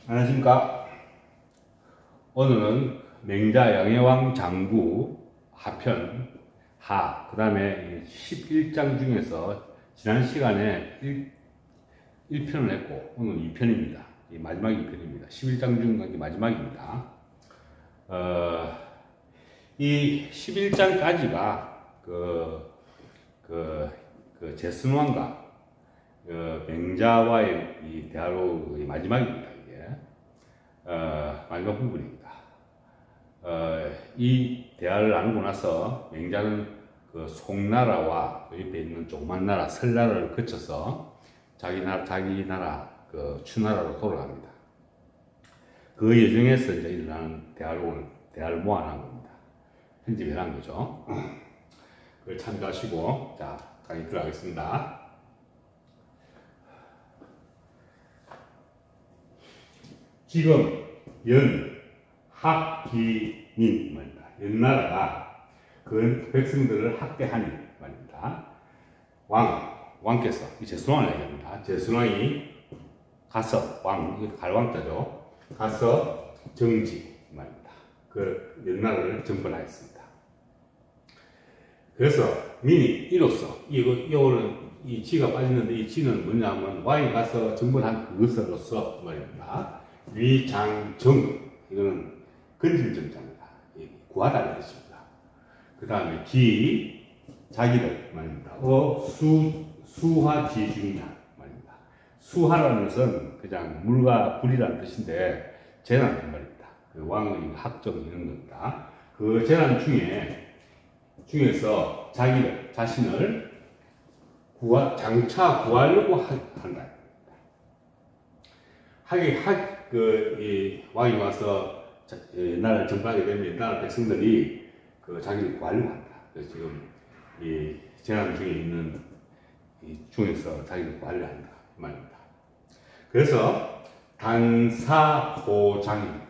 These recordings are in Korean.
안녕하십니까. 오늘은 맹자 양해왕 장구 하편 하, 그 다음에 11장 중에서 지난 시간에 1편을 했고 오늘 2편입니다. 마지막 2편입니다. 11장 중 마지막입니다. 이 11장까지가 제순왕과 맹자와의 이 대화로의 마지막입니다. 이게 마지막 부분입니다. 이 대화를 나누고 나서 맹자는 그 송나라와 그 옆에 있는 조그만 나라 설나라를 거쳐서 자기 나라 그 추나라로 돌아갑니다. 그 여정에서 이제 일어나는 대화를 모아놓은 겁니다. 편집해 놓은 거죠. 그걸 참조하시고 자 강의 들어가겠습니다. 지금 학기민 말입니다. 연나라가 그 백성들을 학대하니 말입니다. 왕께서 이 제순왕을 얘기합니다. 제순왕이 가서 갈왕자죠. 가서 정지 말입니다. 그 연나라를 정벌하였습니다. 그래서 민이 이로써 이 지가 빠졌는데 이 지는 뭐냐면 왕이 가서 정벌한 그것으로서 말입니다. 위장정 이거는 건질정자입니다. 구하다는 뜻입니다. 그 다음에 기 자기를 말입니다. 수화지중야 말입니다. 수화라는 것은 그냥 물과 불이라는 뜻인데 재난 말입니다. 그 왕의 학정 이런 겁니다. 그 재난 중에서 자신을 장차 구하려고 한다. 이 왕이 와서 옛날 정벌하게 되면 옛날 백성들이 그 자기를 구하려고 한다. 그래서 지금 이 재난 중에 있는 이 중에서 자기를 구하려고 한다 말입니다. 그래서 단사호장입니다.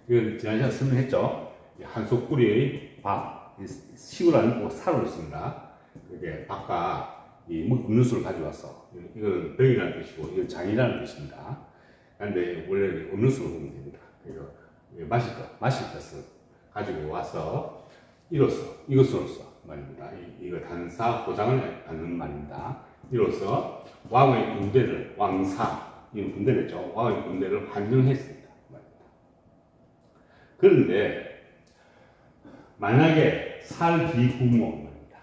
이건 지난 시간에 설명했죠. 한솥구리의 밥, 식을 안고 사로 있습니다. 그게 밥과 이 음료수를 가져와서 이건 병이라는 뜻이고 이건 장이라는 뜻입니다. 그런데 원래 음료수로 보면 됩니다. 그래서 마실 것을 가지고 와서 이것으로서 말입니다. 이거 단사호장을 하는 말입니다. 이로써 왕의 군대를 이건 군대랬죠. 왕의 군대를 환영했습니다. 말입니다. 그런데 만약에 살기부모 말입니다.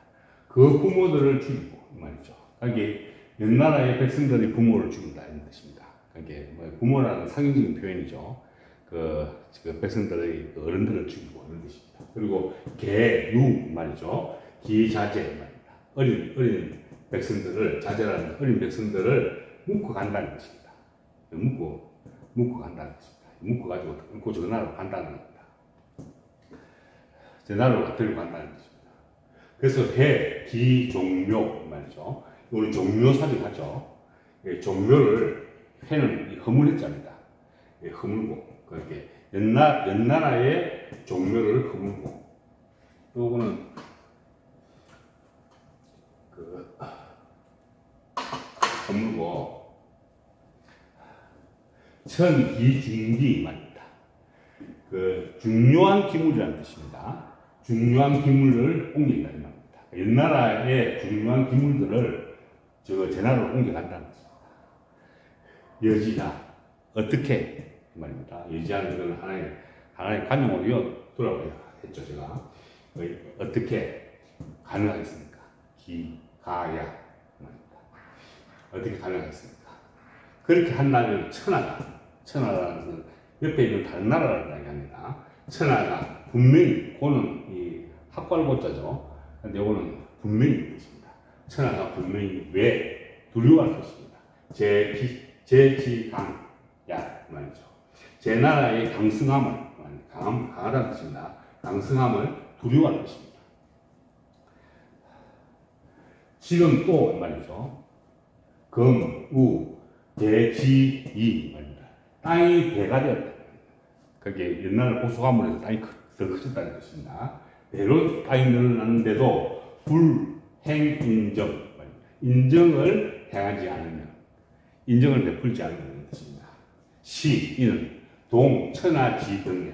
그 부모들을 죽이고 말이죠. 이게 연나라의 백성들이 부모를 죽인다 이런 뜻입니다. 이게 부모라는 상징적인 표현이죠. 그 백성들의 어른들을 죽이고 이런 뜻입니다. 그리고 유 말이죠. 기자재 말입니다. 어린 백성들을 자제라는 어린 백성들을 묶고 간다는 것입니다. 묶고 간다는 것입니다. 묶어 가지고 묶고 저 나라로 간다는 겁니다. 저 나라로 데리고 간다는 것입니다. 그래서 기종묘 말이죠. 우리 종묘 사진 하죠. 회는 허물했자입니다. 허물고 그렇게 연나라의 종묘를 허물고 요거는 허물고 천기중기 말입니다. 중요한 기물이라는 뜻입니다. 중요한 기물을 옮긴다 이 말입니다. 연나라의 중요한 기물들을 제나라로 옮겨간다는 것입니다. 여지다 어떻게 말입니다. 여지하는 것은 하나의 관용으로 돌아가야 했죠. 제가 어떻게 가능하겠습니까? 가야 말입니다. 어떻게 가능하겠습니까? 그렇게 한다면 천하라는 것은 옆에 있는 다른 나라를 이야기합니다. 천하가 분명히 고는 이 학괄고자죠. 근데 이거는 분명히 뜻입니다. 천하가 분명히 왜 두려워할 것입니다. 제지강야 말이죠. 제 나라의 강성함을 강하다는 뜻입니다. 강성함을 두려워할 것입니다. 지금 또 말이죠. 대지이 말입니다. 땅이 배가 되었다. 그게 옛날 고소가물에서 땅이 더 커졌다는 뜻입니다. 배로 땅이 늘어났는데도 불행인정 말입니다. 인정을 행하지 않으면 인정을 베풀지 않는 뜻입니다. 시, 이는 동, 천하, 지 등이야.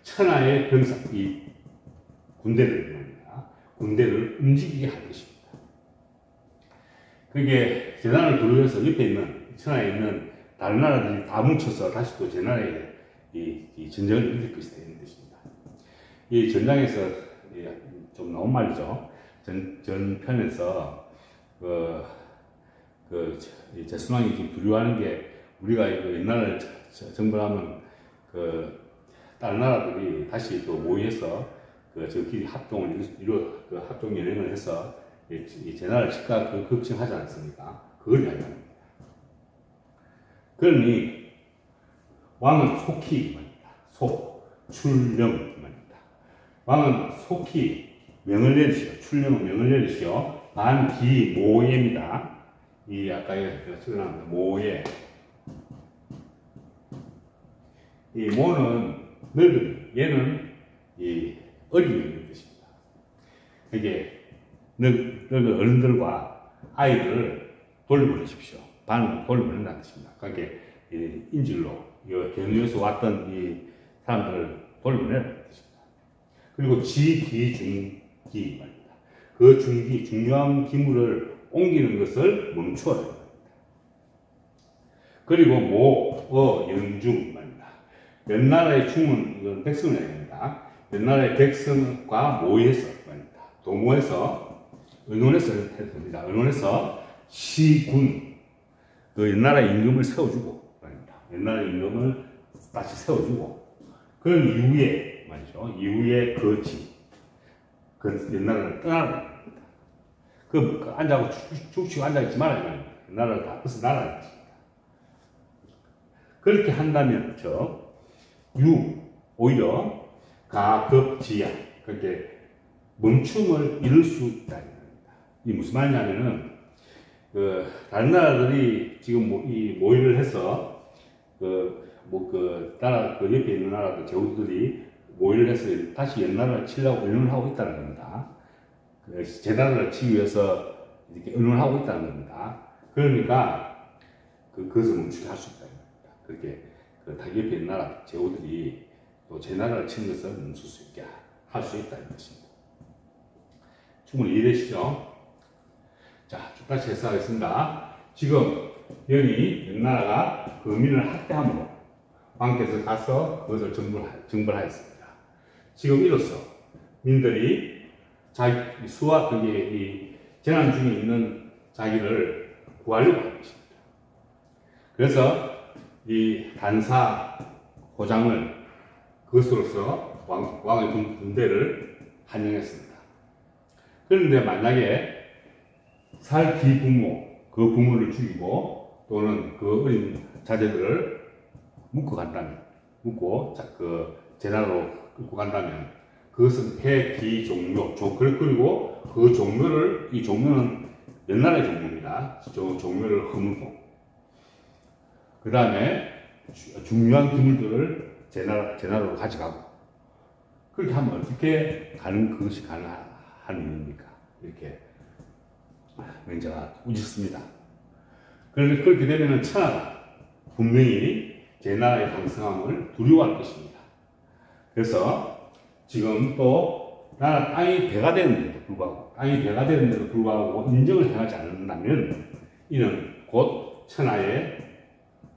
천하의 병사, 이 군대를 말입니다. 군대를 움직이게 할 것입니다. 그게 제난을 두르면서 옆에 있는 천하에 있는 다른 나라들이 다 뭉쳐서 다시 또 제난에 이 전쟁을 일으킬 것이다 이런 뜻입니다. 이 전장에서 좀 나온 말이죠. 전편에서 제순왕이 지금 두려워하는 게 우리가 이거 옛날에 정벌하면 다른 나라들이 다시 또 모의해서 저끼리 합동을 합동 연행을 해서 이 제나를 칠까 걱정하지 않습니까? 그걸 이야기합니다. 그러니 왕은 속히 말입니다. 출령 말입니다. 왕은 속히 명을 내리시오. 출령은 명을 내리시오. 반기모예입니다. 이 아까 적어놨는데 모예. 이 모는 늙은, 얘는 이 어린이의 뜻입니다. 이게 늙은 어른들과 아이들을 돌보내십시오. 반은 돌보낸다는 뜻입니다. 그러니까 인질로 견우에서 왔던 이 사람들을 돌보내라는 뜻입니다. 그리고 지기중기 말입니다. 그 중요한 기물을 옮기는 것을 멈추어야 합니다. 그리고 영중 말입니다. 옛나라의 중은 이건 백성을 얘기합니다. 옛나라의 백성과 모의해서 말입니다. 도모해서 의논해서 했습니다. 의논해서 시군 옛나라의 임금을 세워주고 말입니다. 옛나라의 임금을 다시 세워주고 그런 이후에 말이죠. 이후에 옛나라를 떠나라. 앉아고 죽치고 앉아있지 말아야 말입니다. 옛나라를 다 벌써 나라야 것입니다. 그렇게 한다면 오히려 가급지야 그렇게 멈춤을 이룰 수 있다. 이 무슨 말이냐면은 다른 나라들이 지금 모의를 해서 나라 옆에 있는 나라들 제후들이 모의를 해서 다시 옛나라를 치려고 의논을 하고 있다는 겁니다. 제 나라를 치기 위해서 이렇게 의논을 하고 있다는 겁니다. 그러니까 그것을 멈추게 할 수 있다는 겁니다. 그렇게 다 옆에 있는 나라 제후들이 또 제 나라를 치는 것을 멈출 수 있게 할 수 있다는 것입니다. 충분히 이해되시죠? 자, 다시 해석하겠습니다. 지금 연이 옛나라가 거민을 학대함으로 왕께서 가서 그것을 정벌하였습니다. 지금 이로써 민들이 수와 이 재난 중에 있는 자기를 구하려고 하는 것입니다. 그래서 이 단사 호장을 그것으로서 왕의 군대를 한영했습니다. 그런데 만약에 살기 부모, 그 부모를 죽이고 또는 그 어린 자제들을 묶고 제나로 끌고 간다면 그것은 폐기 종묘, 그리고 그 종묘를, 이 종묘는 옛날의 종묘입니다. 종묘를 허물고 그 다음에 중요한 기물들을 제나로로 가져가고 그렇게 하면 어떻게 그것이 가능한 일입니까? 이렇게 맹자가 우짖습니다. 그렇게 되면 천하가 분명히 제나라의 강성함을 두려워할 것입니다. 그래서 지금 또 나라 땅이 배가 되는데도 불구하고 인정을 행하지 않는다면 이는 곧 천하의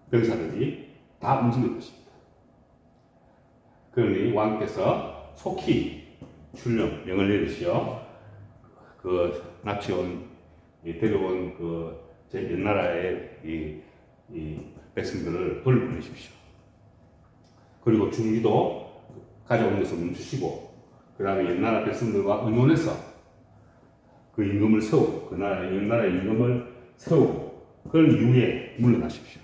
병사들이 다 움직일 것입니다. 그러니 왕께서 속히 출령 명을 내리시어 데려온 제 옛나라의 이 백성들을 돌려보내십시오. 그리고 중기도 가져오는 것을 멈추시고 그 다음에 옛나라 백성들과 의논해서 그 임금을 세우고 옛나라의 임금을 세우고 그런 이후에 물러나십시오.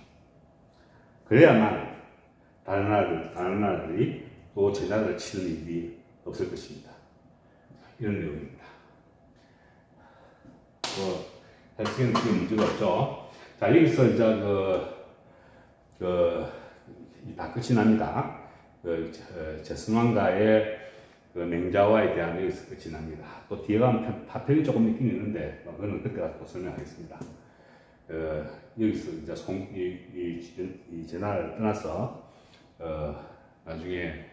그래야만 다른 나라들이 또 제 나라를 치는 일이 없을 것입니다. 이런 내용입니다. 해석에는 크게 문제가 없죠. 자, 여기서 이제 다 끝이 납니다. 제순왕과의 맹자와에 대한 여기서 끝이 납니다. 또 뒤에 가면 파편이 조금 있긴 있는데, 그거는 그때 가서 또 설명하겠습니다. 여기서 이제 이 제나라를 떠나서 나중에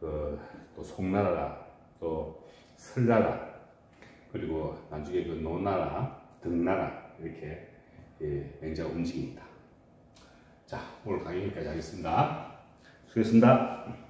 또 송나라, 또 설나라, 그리고 나중에 그 노나라, 등나라 이렇게 맹자가 움직입니다. 자, 오늘 강의 여기까지 하겠습니다. 수고했습니다.